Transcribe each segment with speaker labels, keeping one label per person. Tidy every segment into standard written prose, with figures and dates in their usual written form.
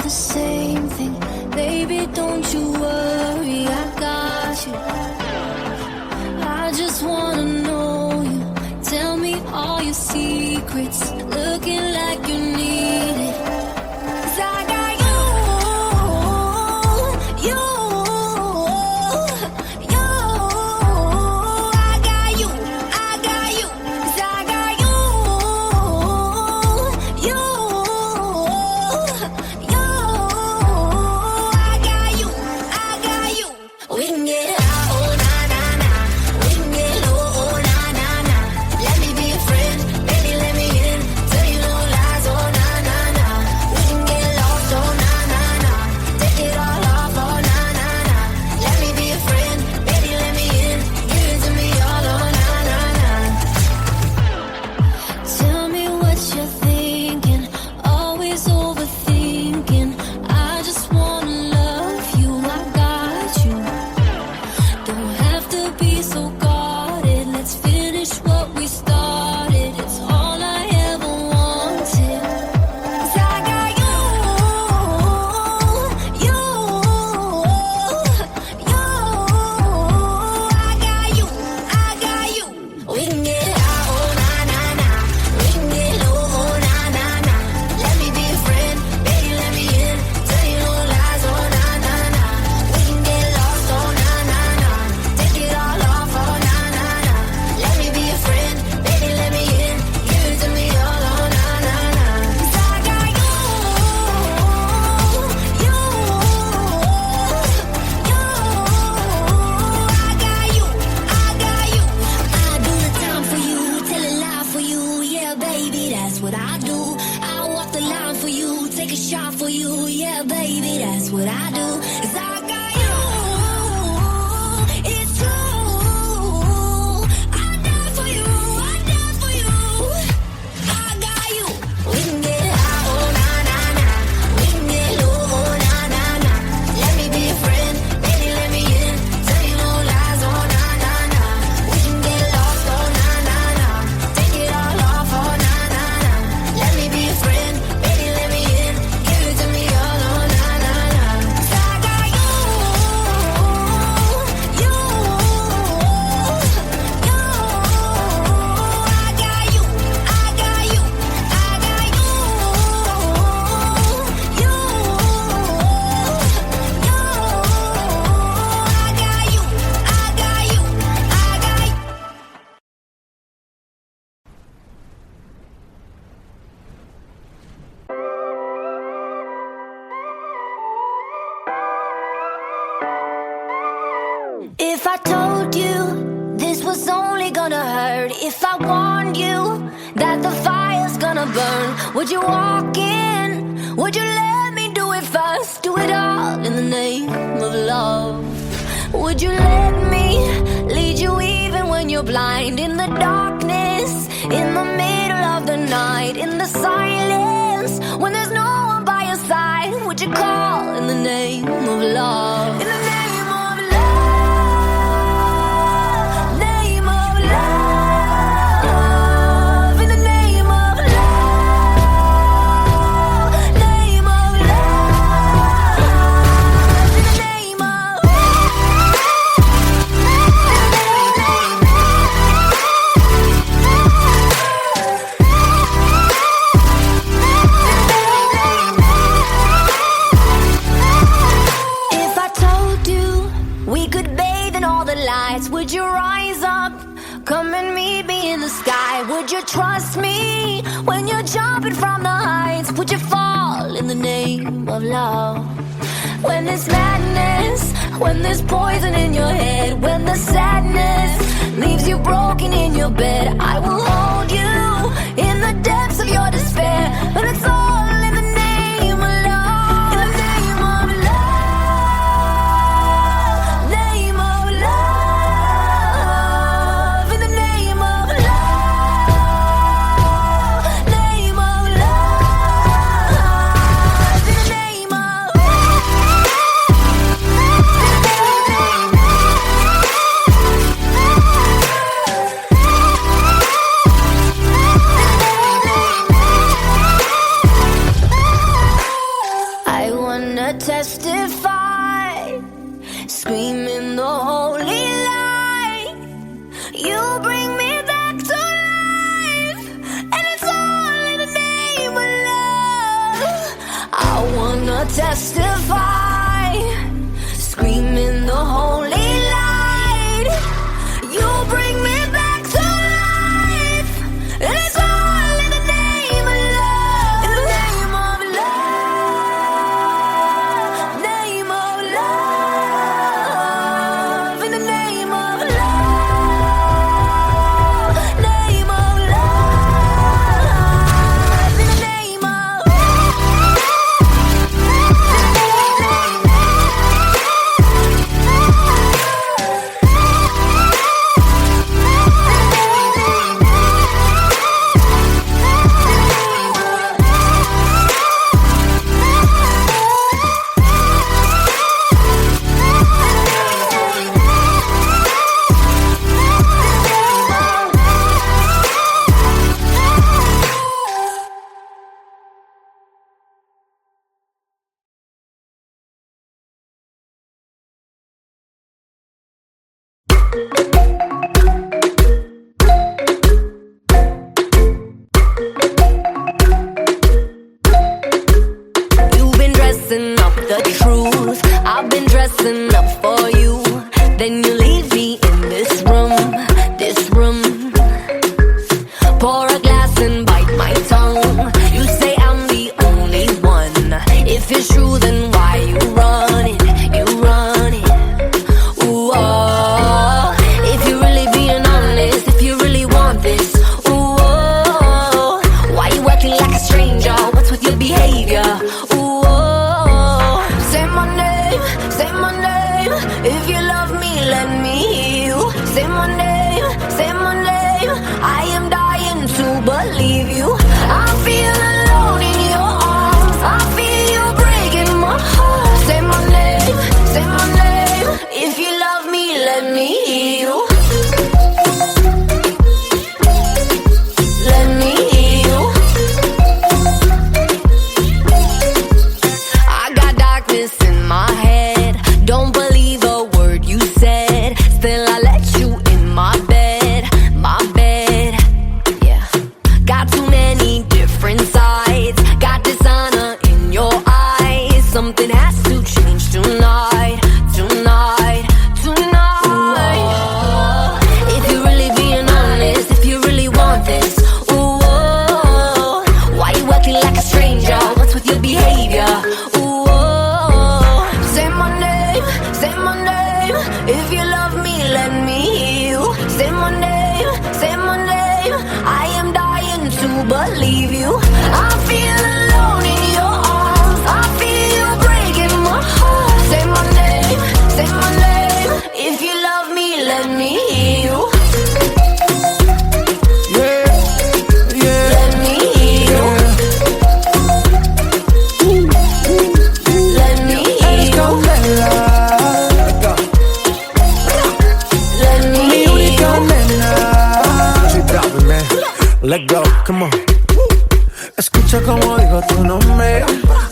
Speaker 1: the same thing. Baby, don't you worry, I got you. I just wanna know you. Tell me all your secrets. Looking like you need it. 'Cause I got you, you, you. I got you, I got you. 'Cause I got you, you, you. I got you, I got you. We can get high, oh na na na. We can get low, oh na na na. Let me be your friend, baby, let me in. Tell you no lies, oh na na na. We can get lost, oh na na na. Take it all off, oh na na na. Let me be your friend, baby, let me in. Give it to me all, oh na na na. Tell me what you're thinking, always overthinking. I just wanna love you, I got you. Don't have to be so guarded. Let's finish what we started. It's all I ever wanted. 'Cause I got you, you, you. I got you, I got you. We can get high, oh na na na. We can get low, oh na na na. Let me be your friend, baby, let me in. Tell you no lies, oh na na na. We can get lost, oh na na na. Take it all off, oh na na na. Let me be your friend, baby, let me in. Give it to me all, oh na na na. 'Cause I got you, you, you. I got you, I got you. I do the time for you, tell a lie for you. Yeah, baby, that's what I do. I walk the line for you, take a shot for you. Yeah, baby, that's what I do. 'Cause I got you, it's true. I die for you, I die for you. I got you. We can get high, oh na na na. We can get low, oh na na na. Let me be your friend, baby, let me in. Tell you no lies, oh na na na. We can get lost, oh na na na. Take it all off, oh na na na. Let me be your friend, baby, let me in. Give it to me all, oh na na na. 'Cause I got you, you, you. I got you, I got you, I got you, you, you. I got you, I got you, I got you. If I told you this was only gonna hurt, if I warned you that the fire's gonna burn, would you walk in? Would you let me do it first? Do it all in the name of love. Would you let me lead you even when you're blind? In the darkness, in the middle of the night, in the silence, when there's no one by your side, would you call in the name of love? In the name of love, name of love, in the name of love, name of love, in the name of If I told you we could bathe in all the lights, would you rise up? Come and meet me in the sky. Would you trust me when you're jumping from the heights? Would you fall in the name of love? When there's madness, when there's poison in your head, when the sadness leaves you broken in your bed, I will hold you in the depths of your despair. And it's all in the name of love. In the name of love, name of love, in the name of love, name of love, in the name of wanna testify, screaming the holy light. You bring me back to life, and it's all in the name of love. I wanna testify, screaming the holy light. You bring me back to life, and it's all in the name of love. In the name of love, name of love. In the name of love, name of love. In the name of you've been dressing up the truth. I've been dressing up for you. Then you leave me in this room, this room. Pour a glass and bite my tongue. You say I'm the only one. If it's true, then why you run it? You run it. Ooh, oh. If you're really being honest, if you really want this, ooh, oh. Why you acting like a stranger? What's with your behavior? Ooh, oh. Say my name, say my name. If you love me, let me hear you. Say my name, say my name. I am dying to believe you. I feel alone in your arms. I feel you breaking my heart. Say my name, say my name. If you love me, let me hear you. Let me hear you. I got darkness in my head. Don't believe a word you said. Still I let you in my bed, my bed. Yeah. Got too many different sides. Got dishonor in your eyes. Something has to change tonight, tonight, tonight. Ooh, if you're really being honest, if you really want this, ooh, oh. Why you acting like a stranger? What's with your behavior? Ooh, oh. Say my name, say my name. If you love me, let me hear you. Say my name, say my name. I am dying to believe you. I feel alone in your arms. I feel you breaking my heart. Say my name, say my name. If you love me, let me hear you.
Speaker 2: Yeah, yeah,
Speaker 1: Let me hear you. Let me hear
Speaker 2: eres
Speaker 1: you.
Speaker 2: condena.
Speaker 1: Let me
Speaker 2: Mi
Speaker 1: hear
Speaker 2: única
Speaker 1: you.
Speaker 2: nena. Sí, dame, man. Let go, come on. Escucha como digo tu nombre.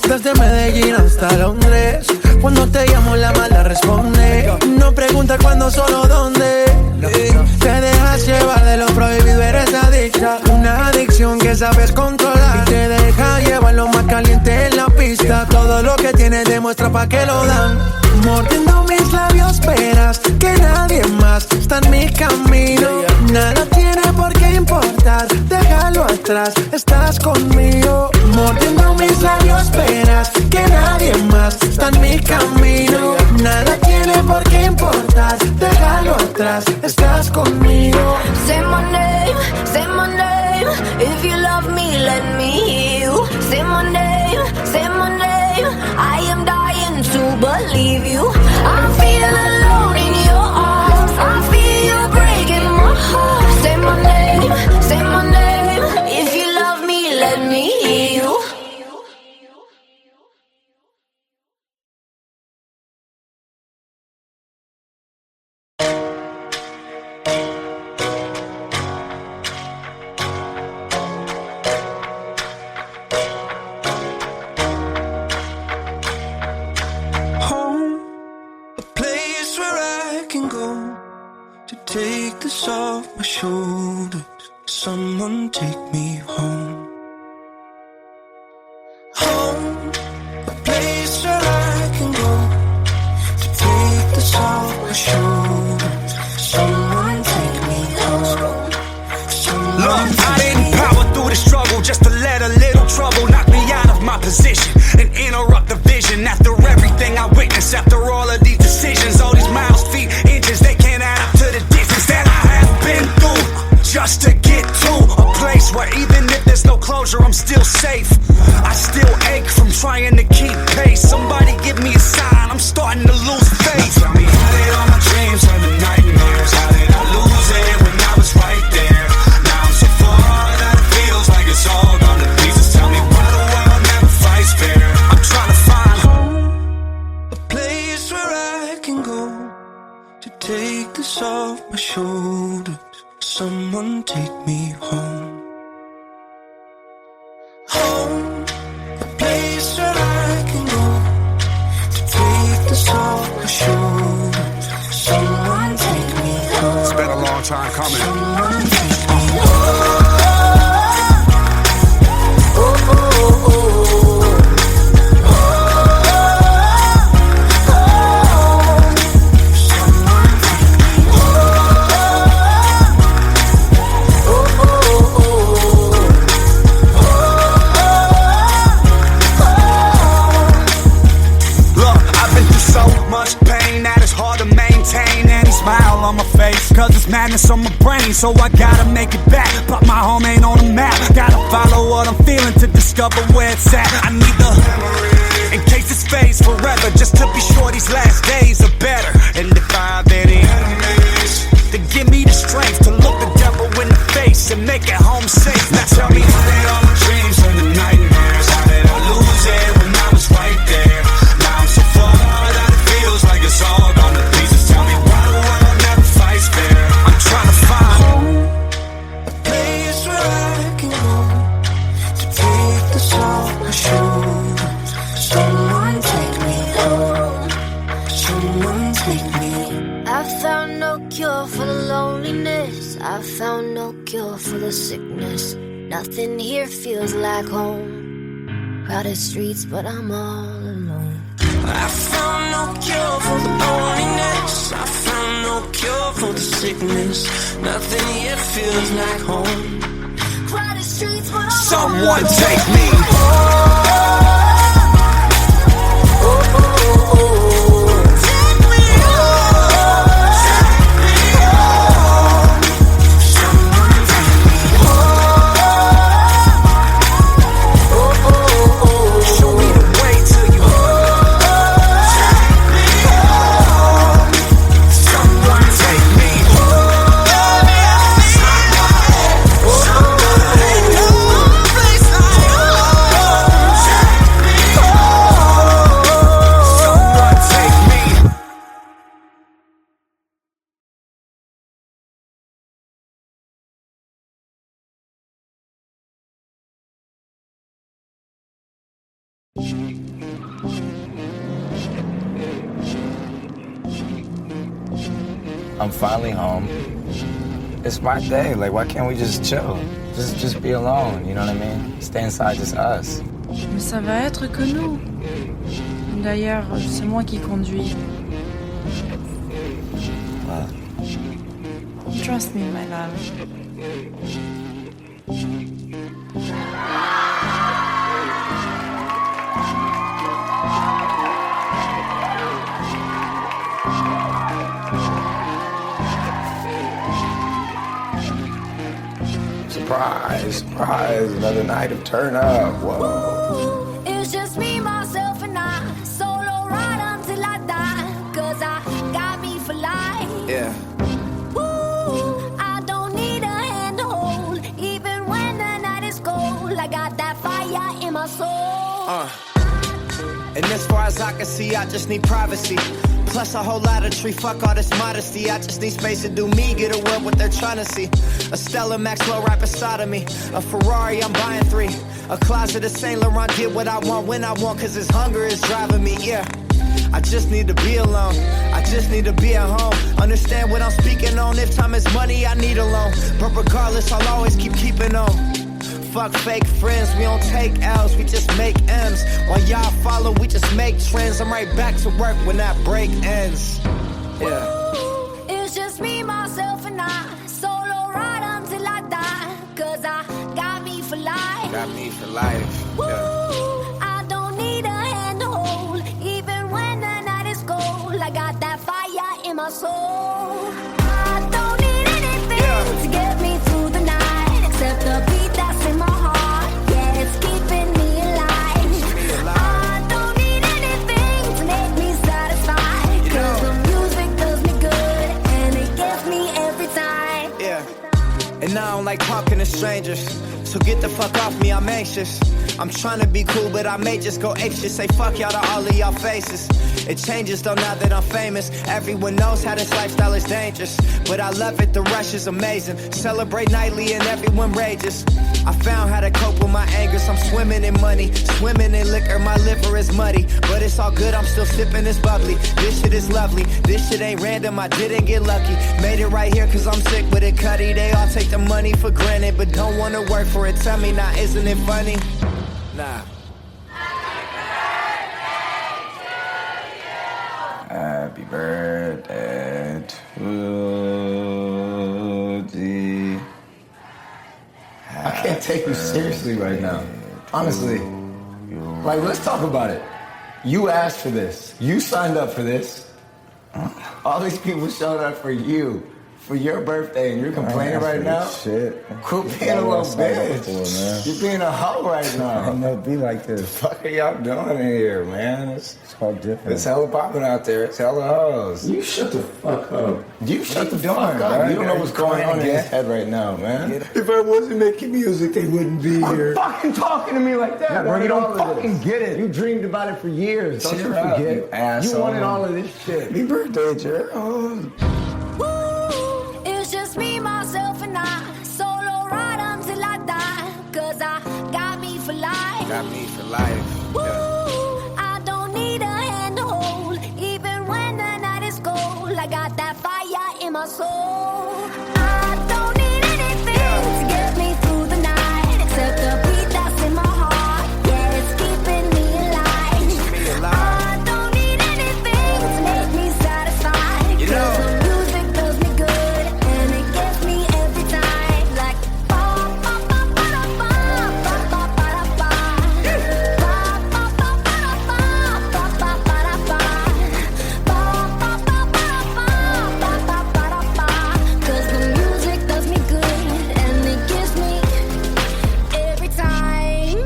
Speaker 2: Desde Medellín hasta Londres. Cuando te llamo la mala responde. No pregunta cuándo, solo dónde. Te dejas llevar de lo prohibido, eres adicta. Una adicción que sabes controlar. Y te deja llevar lo más caliente en la pista. Todo lo que tienes demuestra pa' que lo dan. Mordiendo mis labios, verás que nadie más está en mi camino. Nada tiene por qué importar, déjalo atrás, estás conmigo. Mordiendo mis labios, verás que nadie más está en mi camino. Nada tiene por qué importar, déjalo atrás, estás conmigo.
Speaker 1: Say my name, say my name. If you love me, let me hear you. Say my name, say my name. I am dying to believe you. I feel alone in your arms. I feel you breaking my heart. Say my name, say my name. If you love me, let me hear you.
Speaker 2: this off my shoulders. Someone take me home. Home, a place where I can go to take this off my shoulders. Someone take me home. Look, I didn't power through the struggle just to let a little trouble knock me out of my position and interrupt the vision. After everything I witnessed, after all of these decisions, all these miles, feet, inches, they can't add up to the distance that I have been through just to get to a place where even if there's no closure, I'm still safe. I still ache from trying to keep pace. Somebody give me a sign, I'm starting to lose faith. Now tell me, how did all my dreams turn to nightmares? How did I lose it when I was right there? Now I'm so far that it feels like it's all gone to pieces. Tell me why the world never fights fair. I'm trying to find home, a place where I can go to take this off my shoulders. Someone take me home. Home, a place where I can go to take this off my shoulders. Someone take me home. It's been a long time coming. Someone take me home. Oh, oh, oh, oh. On my face, cause it's madness on my brain, so I gotta make it back. But my home ain't on the map. Gotta follow what I'm feeling to discover where it's at. I need the memory in case this fades forever, just to be sure these last days are better. And if I have any enemies, to give me the strength to look the devil in the face and make it home safe. Now tell me, how did all my dreams turn to nightmares? How did I lose it when I was right there? Now I'm so far that it feels like it's all gone to pieces. Tell me why the world never fights fair. I'm trying to find home, a place where I can go to take this off my shoulders. Someone take me home. Someone take me.
Speaker 1: I found no cure for the loneliness. I found no cure for the sickness. Nothing here feels like home. Crowded streets, but I'm all alone.
Speaker 2: I found no cure for the loneliness. I found no cure for the sickness. Nothing here feels like home.
Speaker 1: Crowded streets, but I'm
Speaker 2: Someone
Speaker 1: all alone.
Speaker 2: take me home. Oh, oh, oh, oh.
Speaker 1: Take me home.
Speaker 2: Take me home. Someone take me home. Oh, oh, oh. Show me the way to you. Take me home. Someone take me home. Someone take me home. Place like home. Take me home. Someone take me.
Speaker 3: I'm finally home. It's my day. Like, why can't we just chill? Just be alone, you know what I mean? Stay inside, just us.
Speaker 4: Mais ça va être que nous. D'ailleurs, c'est moi qui conduis. Trust me, my love.
Speaker 3: Surprise, surprise, another night of turn up. Whoa.
Speaker 1: It's just me, myself, and I. Solo ride until I die. Cause I got me for life.
Speaker 2: Yeah.
Speaker 1: Ooh, I don't need a hand to hold. Even when the night is cold, I got that fire in my soul.
Speaker 5: And as far as I can see, I just need privacy. Plus a whole lot of tree, fuck all this modesty. I just need space to do me, get away what they're trying to see. A Stella Maxwell right beside of me. A Ferrari, I'm buying 3. A closet of Saint Laurent, get what I want when I want, cause this hunger is driving me, yeah. I just need to be alone. I just need to be at home. Understand what I'm speaking on. If time is money, I need a loan. But regardless, I'll always keeping on. Fuck fake friends, we don't take L's, we just make M's. While y'all follow, we just make trends. I'm right back to work when that break ends. Yeah.
Speaker 1: It's just me, myself, and I. Solo ride until I die. Cause I got me for life.
Speaker 3: Got me for life.
Speaker 1: Yeah. I don't need a hand to hold. Even when the night is cold, I got that fire in my soul. I don't need anything to get me through the night, except the beat that's in my heart. Yeah, it's keeping me alive. I don't need anything to make me satisfied. Cause the music does me good, and it gets me every time.
Speaker 5: Yeah. And I don't like talking to strangers, so get the fuck off me, I'm anxious. I'm trying to be cool, but I may just go apeshit. Say fuck y'all to all of y'all faces. It changes though now that I'm famous. Everyone knows how this lifestyle is dangerous, but I love it, the rush is amazing. Celebrate nightly and everyone rages. I found how to cope with my angers. I'm swimming in money, swimming in liquor. My liver is muddy, but it's all good, I'm still sipping this bubbly. This shit is lovely, this shit ain't random, I didn't get lucky. Made it right here cause I'm sick with it, cutty. They all take the money for granted, but don't wanna work for it. Tell me now, isn't it funny? Nah.
Speaker 3: Happy birthday to thee.
Speaker 6: I can't take you seriously right now. Honestly. Like, let's talk about it. You asked for this. You signed up for this. All these people showed up for you, for your birthday, and you're complaining right now?
Speaker 3: Shit.
Speaker 6: Quit being a little bitch. You're being a hoe right now.
Speaker 3: I'm gonna be like this. The fuck are y'all doing in here, man? It's all different. It's hella popping out there. It's hella hoes.
Speaker 6: You shut the fuck up. You shut the
Speaker 3: doing,
Speaker 6: fuck up.
Speaker 3: man?
Speaker 6: You don't know what's going on in his head right now, man.
Speaker 3: If I wasn't making music, they wouldn't be here.
Speaker 6: Fucking talking to me like that, bro. You don't fucking get it. You dreamed about it for years. Don't you forget?
Speaker 3: You asshole.
Speaker 6: You wanted all of this shit.
Speaker 3: Happy birthday, Gerald.
Speaker 1: It's just me, myself, and I. Solo ride until I die. Cause I got me for life.
Speaker 3: Got me for life. Yeah.
Speaker 1: I don't need a hand to hold. Even when the night is cold, I got that fire in my soul. I don't need anything to get me through the night, except the beat that's in my heart. Yeah, it's keeping me alive. I don't need anything to make me satisfied.
Speaker 5: You know.
Speaker 1: Cause the music does me good, and it gets me every time. Like ba ba ba ba da ba ba ba ba da ba. Ba ba ba ba da ba ba ba ba da ba. Ba ba ba ba da ba ba ba ba da ba. 'Cause the music does me good, and it gives me every time.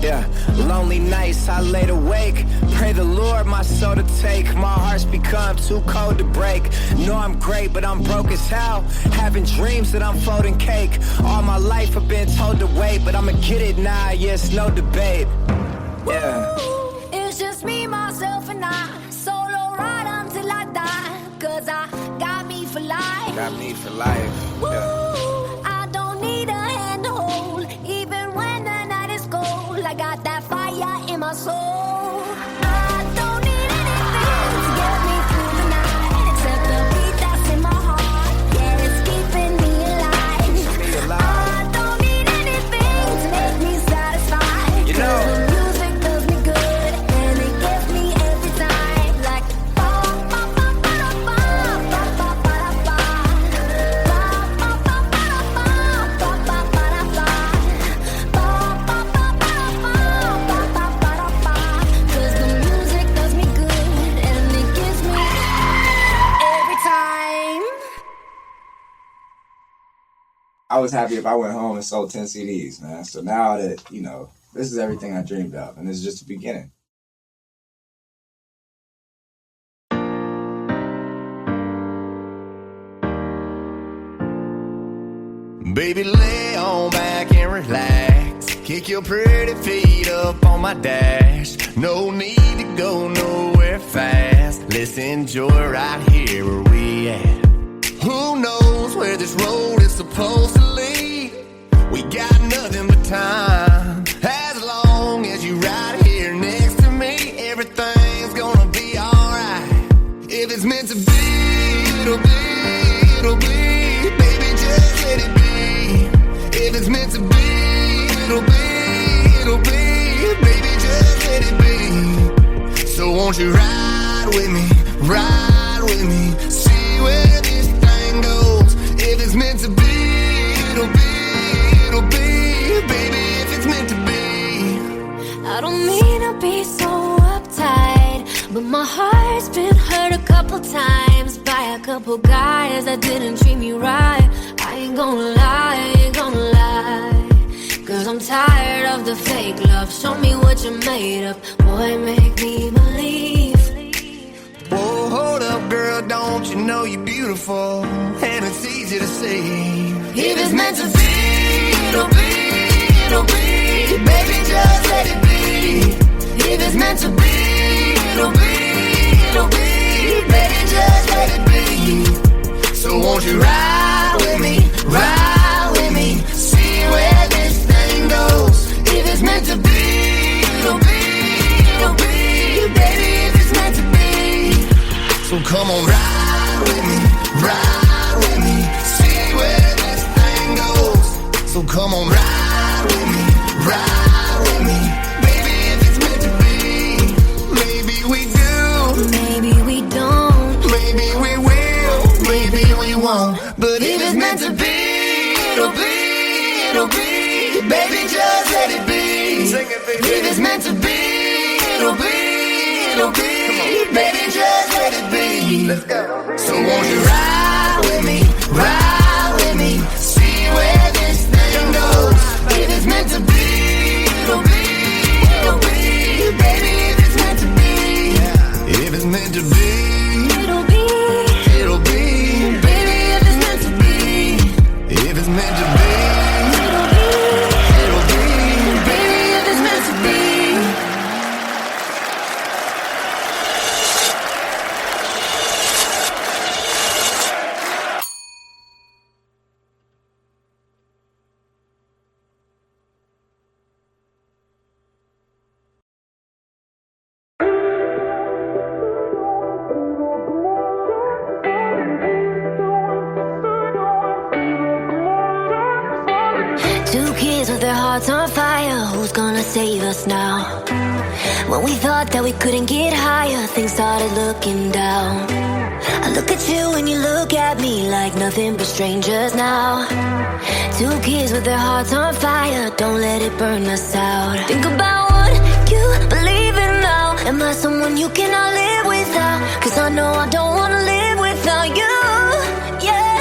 Speaker 5: Yeah, lonely nights I laid awake. Pray the Lord my soul to take. My heart's become too cold to break. Know I'm great, but I'm broke as hell. Having dreams that I'm folding cake. All my life I've been told to wait, but I'ma get it now, yes, no debate. Yeah.
Speaker 1: It's just me, myself, and I. Solo ride until I die. 'Cause I got me for life.
Speaker 3: Got me for life. Yeah.
Speaker 1: I don't need a hand to hold. Even when the night is cold, I got that fire in my soul. I don't need anything to get me through the night, except the beat that's in my heart. Yeah, it's keeping me alive. I don't need anything to make me satisfied.
Speaker 5: You know.
Speaker 1: 'Cause the music does me good, and it gets me every time. Like ba ba ba ba da ba ba ba ba da ba. Ba ba ba ba da ba ba ba ba da ba. Ba ba ba ba da ba ba ba ba da ba. 'Cause the music does me good, and it gives me every time.
Speaker 3: I was happy if I went home and sold 10 CDs, man. So now that, this is everything I dreamed of, and this is just the beginning.
Speaker 7: Baby, lay on back and relax. Kick your pretty feet up on my dash. No need to go nowhere fast. Let's enjoy right here where we at. Who knows where this road is supposed to lead? We got nothing but time. As long as you right here next to me, everything's gonna be meant to be, it'll be, it'll be. Baby, just let it be. If it's meant to be, it'll be, it'll be. Baby, just let it be. So won't you ride with me, ride with me, see where this thing goes. If it's meant to be, it'll be, it'll be. Baby, if it's meant to be.
Speaker 1: I don't mean to be so uptight, but my heart's been hurt a couple times by a couple guys that didn't treat me right. I ain't gonna lie, I ain't gonna lie, 'cause I'm tired of the fake love. Show me what you're made of, boy, make me believe.
Speaker 7: Whoa, hold up, girl, don't you know you're beautiful? And it's easy to see.
Speaker 1: If it's meant to be, it'll be, it'll be. Baby, just let it be. If it's meant to be, it'll be, it'll be. Baby, just let it be.
Speaker 7: So won't you ride with me, ride with me, see where this thing goes.
Speaker 1: If it's meant to be, it'll be, it'll be. Baby, if it's meant to be.
Speaker 7: So come on, ride with me, ride with me, see where this thing goes. So come on, ride with me, ride with me. Baby, if it's meant to be. Maybe we do,
Speaker 1: Maybe we don't,
Speaker 7: maybe we will, maybe we won't. But if it's meant to be, it'll be, it'll be. Baby, just let it be. Sing it, baby.
Speaker 1: if it's meant to be, it'll be, it'll be.
Speaker 7: Baby, just let it be. Let's go. So won't you ride with me, ride with me, see where this thing goes.
Speaker 1: If it's meant to be, it'll be, it'll be. Baby, if it's meant to be,
Speaker 7: If it's meant to be,
Speaker 1: it'll be,
Speaker 7: it'll be.
Speaker 1: baby, if it's meant to be,
Speaker 7: If it's meant to be,
Speaker 1: it'll be,
Speaker 7: it'll be.
Speaker 1: baby, if it's meant to be. Two kids with their hearts on fire, who's gonna save us now? When we thought that we couldn't get higher, things started looking down. I look at you and you look at me like nothing but strangers now. Two kids with their hearts on fire, don't let it burn us out. Think about what you believe in now. Am I someone you cannot live without? 'Cause I know I don't wanna live without you. Yeah,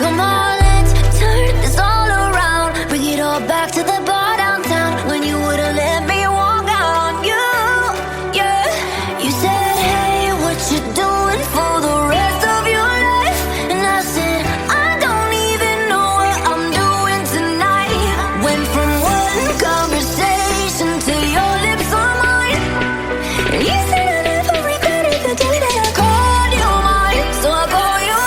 Speaker 1: come on, let's turn this all around. Bring it all back to the bar downtown when you wouldn't let me walk out on you. Yeah, you said, hey, what you doing for the rest of your life? And I said, I don't even know what I'm doing tonight. Went from one conversation to your lips on mine. And you said I never regretted the day that I called you mine. So I call you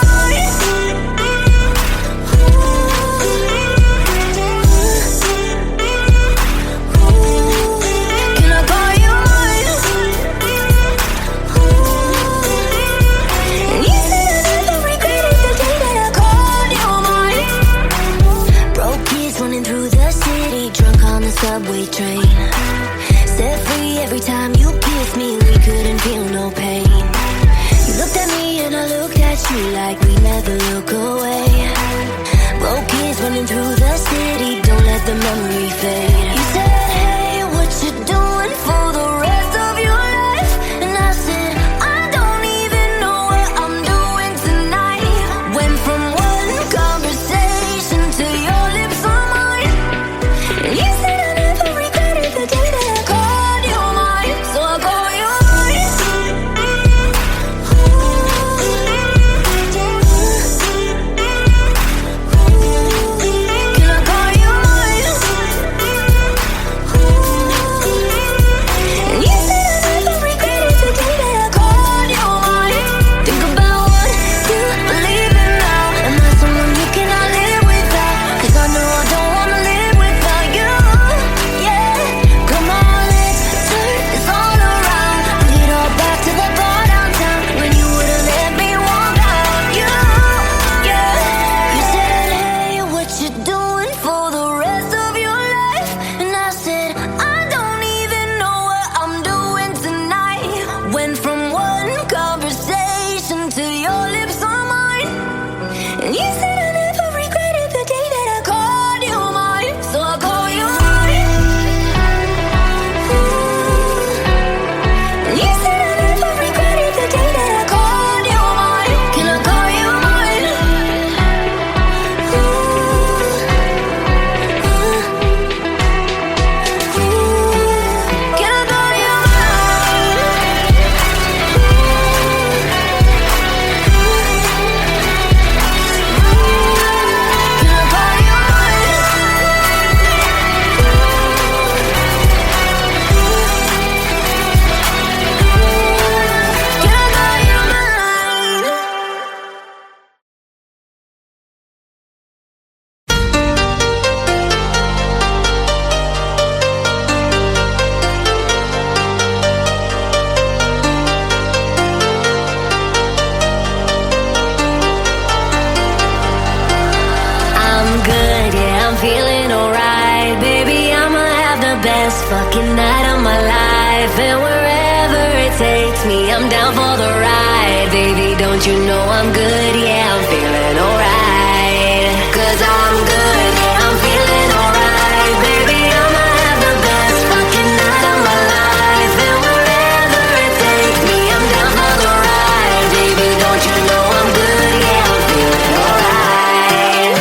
Speaker 1: I'm down for the ride. Baby, don't you know I'm good? Yeah, I'm feeling alright. 'Cause I'm good, yeah, I'm feeling alright. Baby, I'ma have the best fucking night of my life. And wherever it takes me, I'm down for the ride. Baby, don't you know I'm good? Yeah, I'm feeling alright.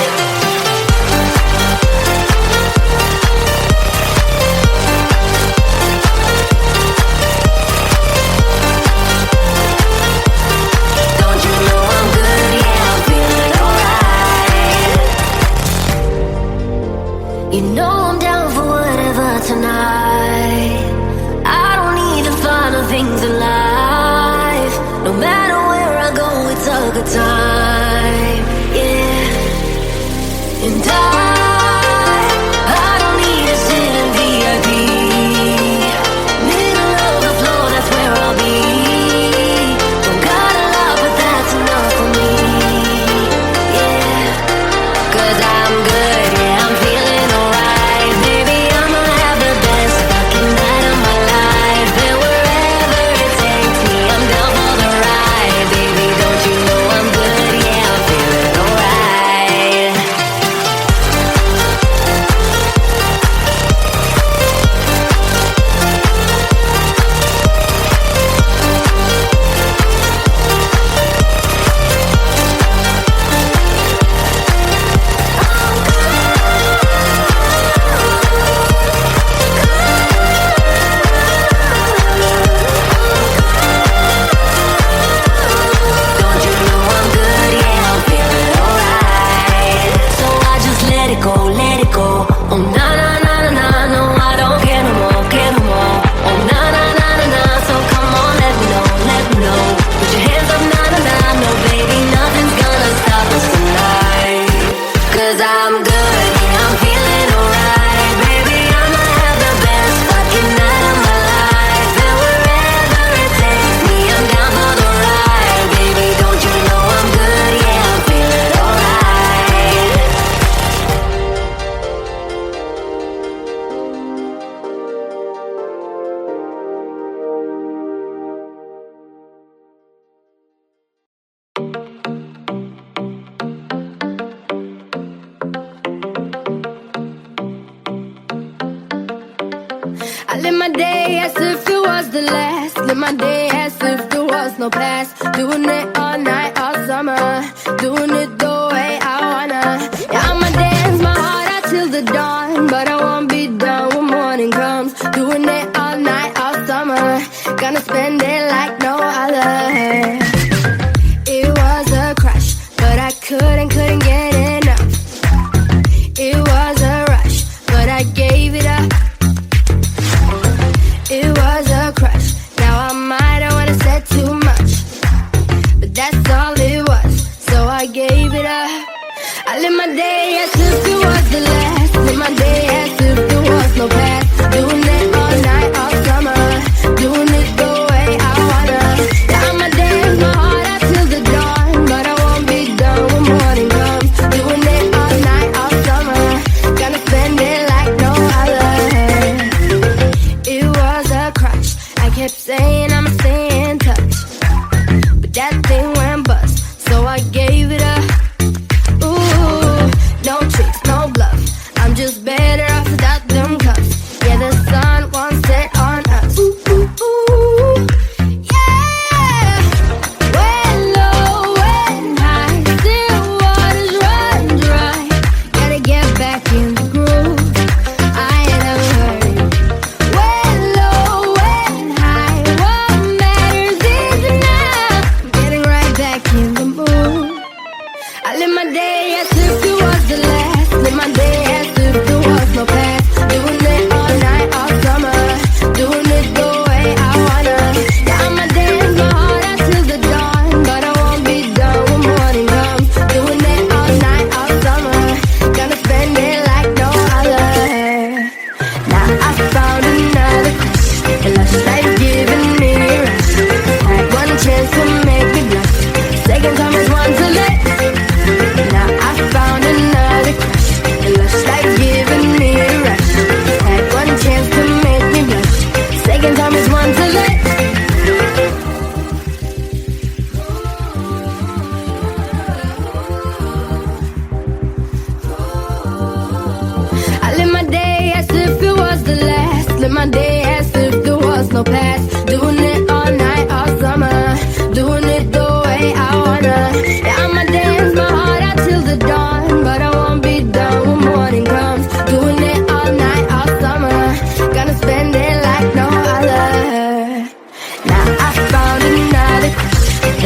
Speaker 1: Don't you know I'm good? Yeah, I'm feeling alright. You know I'm down for whatever tonight. I don't need the finer things in life. No matter where I go, it's a good time. Yeah. And I don't need to sit in VIP. Middle of the floor, that's where I'll be. Don't got a lot, but that's enough for me. Yeah. 'Cause I'm good, yeah, I'm feeling alright. Baby, I'ma have the best fucking night of my life. And wherever it takes me, I'm down for the ride. Baby, don't you know I'm good? Yeah, I'm feeling alright. Don't you know I'm good? Yeah, I'm feeling alright. So I just let it go, let it go. Oh na na na na na, no I don't care no more, care no more. Oh na na na na na, so come on, let me know, let me know. Put your hands up, na na na, no baby, nothing's gonna stop us tonight. 'Cause I'm good, yeah, I'm feeling alright. Baby, I'ma have the best fucking night of my life. And wherever it takes me, I'm down for the ride. Baby, don't you know I'm good? Yeah, I'm feeling alright.
Speaker 8: I live my day as if it was the last. Live my day as if there was no past. Doing it all night, all summer. Doing it the way I wanna. Yeah, I'ma dance my heart out till the dawn. But I won't be done when morning comes. Doing it all night, all summer. Gonna spend it like no other. It was a crush, but I couldn't get enough. It was a rush, but I gave it up. It was a crush. Now I might have wanna said too much, but that's all it was. So I gave it up. I live my day as if it was the last. Live my day as if there was no past. Doing it all night, all summer. Doing it the way I wanna.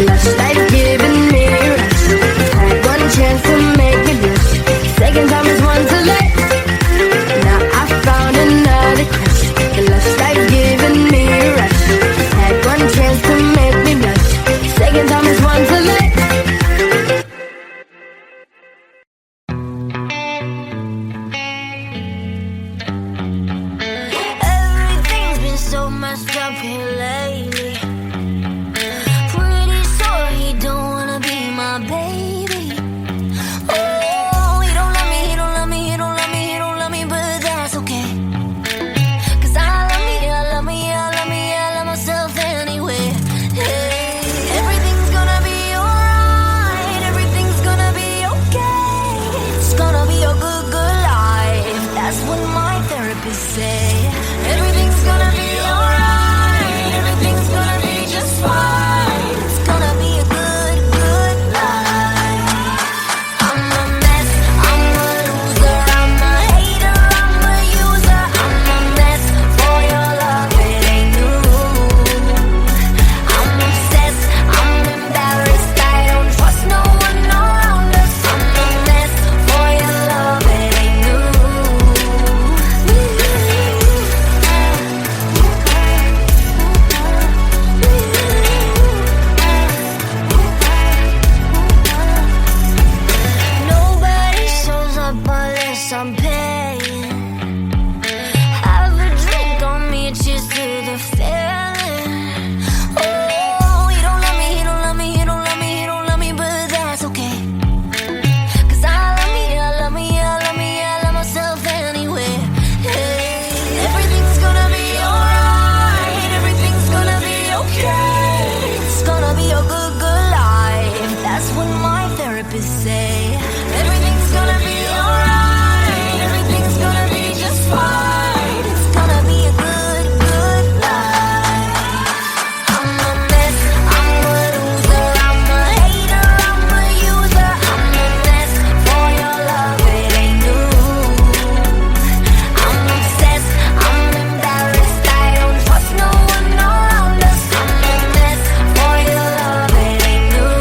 Speaker 8: Lush life giving me rush. Had one chance to make me blush. Second time is one too late. Now I found another crush. The lush life giving me rush. Had one chance to make me blush. Second time is one too late.
Speaker 1: Everything's been so messed up here lately. Pretty sure he don't wanna be my baby. Oh, he don't love me, he don't love me, he don't love me, he don't love me, but that's okay. 'Cause I love me, I love me, I love me, I love myself anyway. Hey, everything's gonna be alright, everything's gonna be okay. It's gonna be a good, good life. That's what my therapist say. Everything's gonna be alright, everything's gonna be just fine. It's gonna be a good, good life. I'm a mess, I'm a loser, I'm a hater, I'm a user. I'm a mess for your love, it ain't new. I'm obsessed, I'm embarrassed, I don't trust no one around us. I'm a mess for your love, it ain't new. Nobody shows up unless I'm paying. Have a drink on me, cheers to the feeling. Oh, he don't love me, he don't love me, he don't love me, he don't love me, but that's okay. 'Cause I love me, I love me, I love me, I love myself anyway. Hey, everything's gonna be alright, everything's gonna be okay. It's gonna be a good, good life. That's what my therapist say. Everything's gonna be alright, everything's gonna be just fine. It's gonna be a good, good life. I'm a mess, I'm a loser, I'm a hater, I'm a user. I'm a mess for your love, it ain't new. I'm obsessed, I'm embarrassed, I don't trust no one around us. I'm a mess for your love, it ain't new.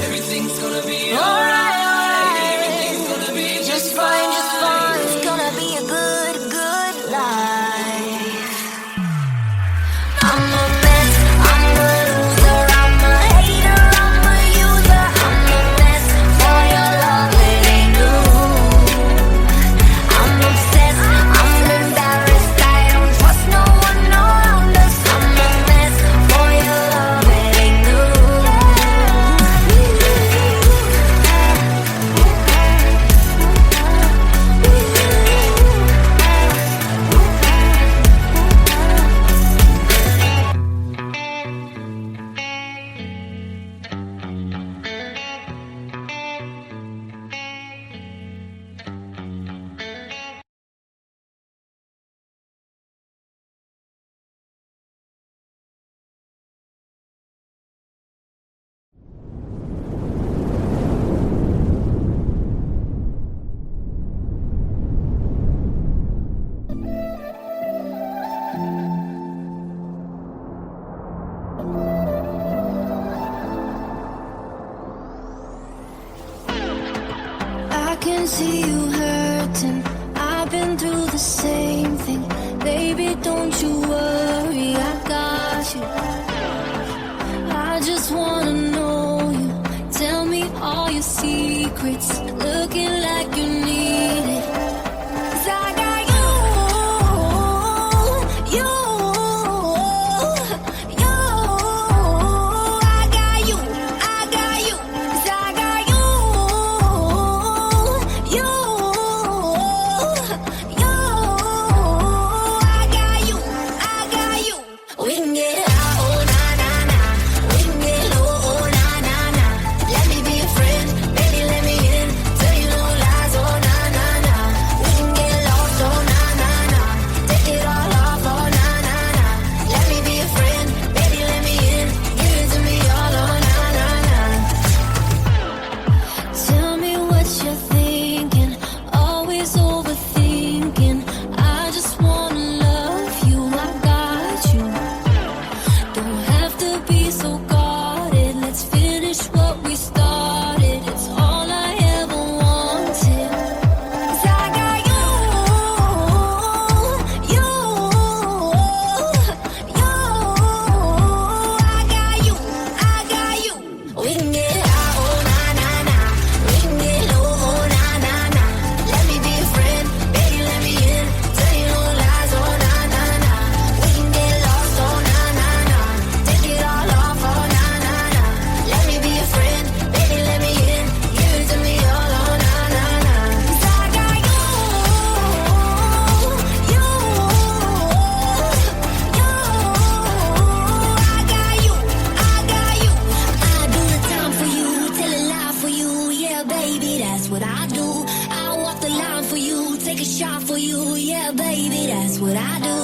Speaker 1: Everything's gonna be alright, everything's gonna be just fine, just fine. It's gonna be a good, good life. I'm a mess, I'm a loser, I'm a hater, I'm a user. I'm a mess for your love, it ain't new. I'm obsessed, I'm embarrassed, I don't trust no one around us. I'm a mess for your love, it ain't new. I can see you hurting. I've been through the same thing. Baby, don't you worry, I got you. I just wanna know you. Tell me all your secrets. Looking like you need it. 'Cause I got you. I got you. 'Cause I got you. We can get high, oh na na na. We can get low, oh na na na. Let me be your friend, baby, let me in. Tell you no lies, oh shot for you, yeah, baby, that's what I do.